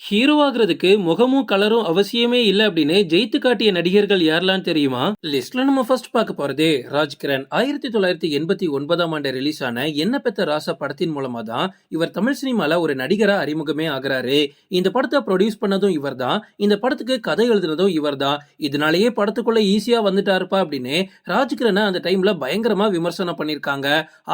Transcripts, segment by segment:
Hero ஆகுறதுக்கு முகமும் கலரும் அவசியமே இல்ல அப்படின்னு ஜெயித்து காட்டிய நடிகர்கள் யாரெல்லாம் தெரியுமா? லிஸ்ட்ல நம்ம ஃபர்ஸ்ட் பார்க்க போறது ராஜ்கிரண். 1989ஆம் ஆண்டு ரிலீஸ் ஆன என்ன பெத்த ராசா படத்தின் மூலமா தான் இவர் தமிழ் சினிமால ஒரு நடிகரா அறிமுகமே ஆகுறாரு. இந்த படத்தை ப்ரொடியூஸ் பண்ணதும் இவர்தான். இந்த படத்துக்கு கதை எழுதுனதும் இவர்தான். இதனாலேயே படத்துக்குள்ள ஈஸியா வந்துட்டாருப்பா அப்படின்னு ராஜ்கிரண அந்த டைம்ல பயங்கரமா விமர்சனம் பண்ணிருக்காங்க.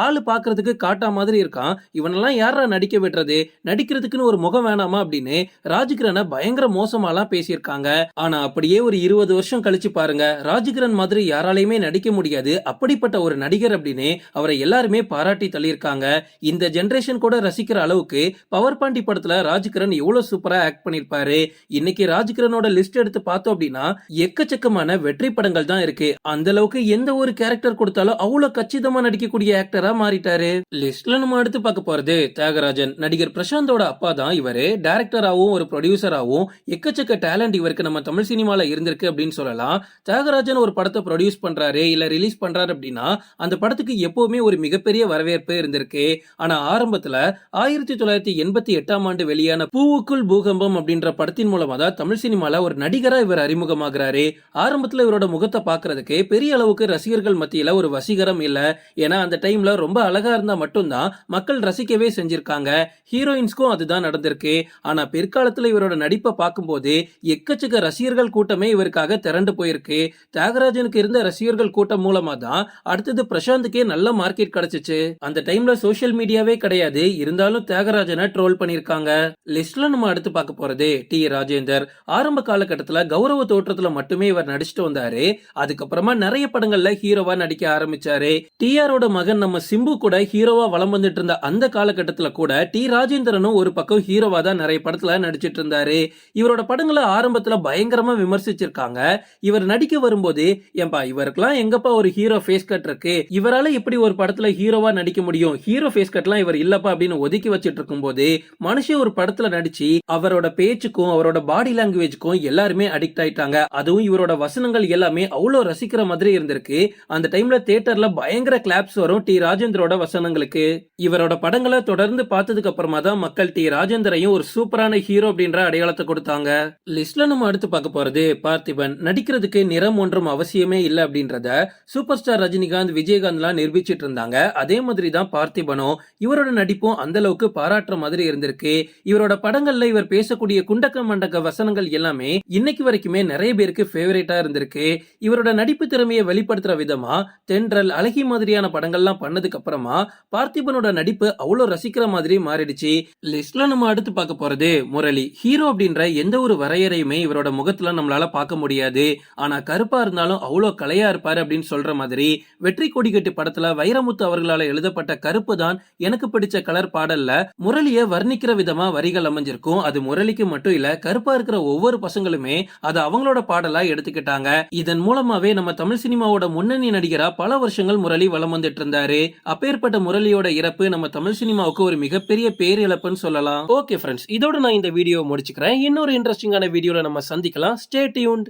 ஆளு பாக்குறதுக்கு காட்டா மாதிரி இருக்கான், இவனெல்லாம் யாரா நடிக்க விடுறது, நடிக்கிறதுக்குன்னு ஒரு முகம் வேணாமா அப்படின்னு ராஜ்கிரண பயங்கர மோசமாலாம் பேசியிருக்காங்க. ஆனா அப்படியே ஒரு 20 வருஷம் கழிச்சு பாருங்க, ராஜ்கிரண் மாதிரி யாராலையுமே நடிக்க முடியாது, அப்படிப்பட்ட ஒரு நடிகர் அப்படின்னு அவரை எல்லாருமே பாராட்டி தள்ளியிருக்காங்க. இந்த ஜெனரேஷன் கூட ரசிக்கிற அளவுக்கு பவர் பாண்டி படத்துல ராஜ்கிரண் எவ்வளவு சூப்பரா ஆக்ட் பண்ணிருப்பாரு. இன்னைக்கு ராஜ்கிரனோட லிஸ்ட் எடுத்து பார்த்தோம் அப்படின்னா எக்கச்சக்கமான வெற்றி படங்கள் தான் இருக்கு. அந்த அளவுக்கு எந்த ஒரு கேரக்டர் கொடுத்தாலும் அவ்வளவு கச்சிதமா நடிக்கக்கூடிய ஆக்டரா மாறிட்டாரு. லிஸ்ட்ல நம்ம அடுத்து பார்க்க போறது தியாகராஜன். நடிகர் பிரசாந்தோட அப்பா தான் இவரு. டைரக்டராவும் ஒரு ப்ரொடியூசராகவும் எக்கச்சக்க டேலண்ட் இவருக்கு நம்ம தமிழ் சினிமால இருந்திருக்கு அப்படின்னு சொல்லலாம். தியாகராஜன் ஒரு படத்தை ப்ரொடியூஸ் பண்றாரு இல்ல ரிலீஸ் பண்றாரு அப்படின்னா அந்த படத்துக்கு எப்பவுமே ஒரு மிகப்பெரிய வரவேற்பு இருந்திருக்கு. ஆனா ஆரம்பத்துல 1988ஆம் ஆண்டு வெளியான பூவுக்குள் பூகம்பம் அப்படின்ற படத்தின் மூலமா தான் தமிழ் சினிமால ஒரு நடிகரா இவர் அறிமுகமாகிறாரு. ஆரம்பத்துல இவரோட முகத்தை பாக்குறதுக்கு பெரிய அளவுக்கு ரசிகர்கள் மத்தியில ஒரு வசீகரம் இல்ல. ஏன்னா அந்த டைம்ல ரொம்ப அழகா இருந்தா மட்டும்தான் மக்கள் ரசிக்கவே செஞ்சிருக்காங்க. ஹீரோயின்ஸ்க்கும் அதுதான் நடந்திருக்கு. ஆனா பிற்காலத்துல இவரோட நடிப்பை பார்க்கும்போது எக்கச்சக்க ரசிகர்கள் கூட்டமே இவருக்காக திரண்டு போயிருக்கு. தியாகராஜனுக்கு இருந்த ரசிகர்கள் கூட்டம் மூலமா தான் அடுத்தது பிரசாந்துக்கே நல்ல மார்க்கெட் கிடைச்சிச்சு. அந்த டைம்ல சோசியல் மீடியாவே கிடையாது, இருந்தாலும் தியாகராஜனை ட்ரோல் பண்ணிருக்காங்க. லிஸ்ட்ல நம்ம அடுத்து பார்க்க போறது டி ராஜேந்தர். ஆரம்ப காலகட்டத்துல கௌரவ தோற்றத்துல மட்டுமே இவர் நடிச்சுட்டு வந்தாரு. அதுக்கப்புறமா நிறைய படங்கள்ல ஹீரோவா நடிக்க ஆரம்பிச்சாரு. டிஆரோட மகன் நம்ம சிம்பு கூட ஹீரோவா வலம் வந்துட்டு இருந்த அந்த காலகட்டத்துல கூட டி ராஜேந்திரனும் ஒரு பக்கம் ஹீரோவா தான் நிறைய படத்துல நடிச்சிட்டு இருந்தாரு. இவரோட படங்களை ஆரம்பத்துல பயங்கரமா விமர்சிச்சிருக்காங்க. இவர் நடிக்க வரும்போது ஏன்பா இவருக்கெல்லாம் எங்கப்பா ஒரு ஹீரோ ஃபேஸ் கட் இருக்கு, இவரால எப்படி ஒரு படத்துல ஹீரோவா நடிக்க முடியும், ஹீரோ ஃபேஸ் கட்லாம் இவர் இல்லப்பா அப்படின்னு ஒதுக்கி வச்சிட்டு இருக்கும் போது மனுஷன் ஒரு படத்துல நடிச்சு அவரோட பேச்சுக்கும் அவரோட பாடி லாங்குவேஜ்க்கும் எல்லாருமே அடிக்ட் ஆயிட்டாங்க. அதுவும் இவரோட வசனங்கள் எல்லாமே அவ்வளவு ரசிக்கிற மாதிரி இருந்திருக்கு. அந்த டைம்ல தியேட்டர்ல பயங்கர கிளாப்ஸ் வரும் டி ராஜேந்திரோட வசனங்களுக்கு. இவரோட படங்களை தொடர்ந்து பார்த்ததுக்கு அப்புறமா தான் மக்கள் டி ராஜேந்தரையும் ஒரு சூப்பரான ஹீரோ அப்படின்ற அடையாளத்தை கொடுத்தாங்க. லிஸ்ட்ல நம்ம அடுத்து பார்க்க போறது பார்த்திபன். நடிக்கிறதுக்கு நிறம் ஒன்றும் அவசியமே இல்ல அப்படின்றத சூப்பர் ஸ்டார் ரஜினிகாந்த் விஜயகாந்த்லாம் நிரூபிச்சிட்டு இருந்தாங்க. அதே மாதிரி தான் பார்த்திபனும். இவரோட நடிப்பும் அந்த அளவுக்கு பாராட்டுற மாதிரி இருந்திருக்கு. இவரோட படங்கள்ல இவர் பேசக்கூடிய குண்டக்க மண்டக்க வசனங்கள் எல்லாமே இன்னைக்கு வரைக்குமே நிறைய பேருக்கு ஃபேவரேட்டா இருந்திருக்கு. இவரோட நடிப்பு திறமையை வெளிப்படுத்துற விதமா தென்றல், அழகி மாதிரியான படங்கள்லாம் பண்ணதுக்கு அப்புறமா பார்த்திபனோட நடிப்பு அவ்வளவு ரசிக்கிற மாதிரி மாறிடுச்சு. லிஸ்ட்ல நம்ம அடுத்து பார்க்க போறது முரளி. ஹீரோ அப்படின்ற எந்த ஒரு வரையறையுமே இவரோட முகத்துல நம்மளால பார்க்க முடியாது. ஆனா கருப்பா இருந்தாலும் அவ்வளவு கலையா இருப்பாரு அப்படின்னு சொல்ற மாதிரி வெற்றி கொடிக்கட்டு படத்துல வைரமுத்து அவர்களால எழுதப்பட்ட கருப்பு தான் எனக்கு பிடிச்ச கலர் பாடல்ல முரளிய வர்ணிக்கிற விதமா வரிகள் அமைஞ்சிருக்கும். அது முரளிக்கு மட்டும் இல்ல, கருப்பா இருக்கிற ஒவ்வொரு பசங்களுமே அது அவங்களோட பாடலா எடுத்துக்கிட்டாங்க. இதன் மூலமாவே நம்ம தமிழ் சினிமாவோட முன்னணி நடிகரா பல வருஷங்கள் முரளி வலம் வந்துட்டு இருந்தாரு. அப்பேற்பட்ட முரளியோட இறப்பு நம்ம தமிழ் சினிமாவுக்கு ஒரு மிகப்பெரிய பேரிழப்புன்னு சொல்லலாம். ஓகே ஃப்ரெண்ட்ஸ், இதோட நான் இந்த வீடியோ முடிச்சுக்கிறேன். இன்னொரு இன்ட்ரெஸ்டிங்கான வீடியோல நம்ம சந்திக்கலாம். Stay tuned.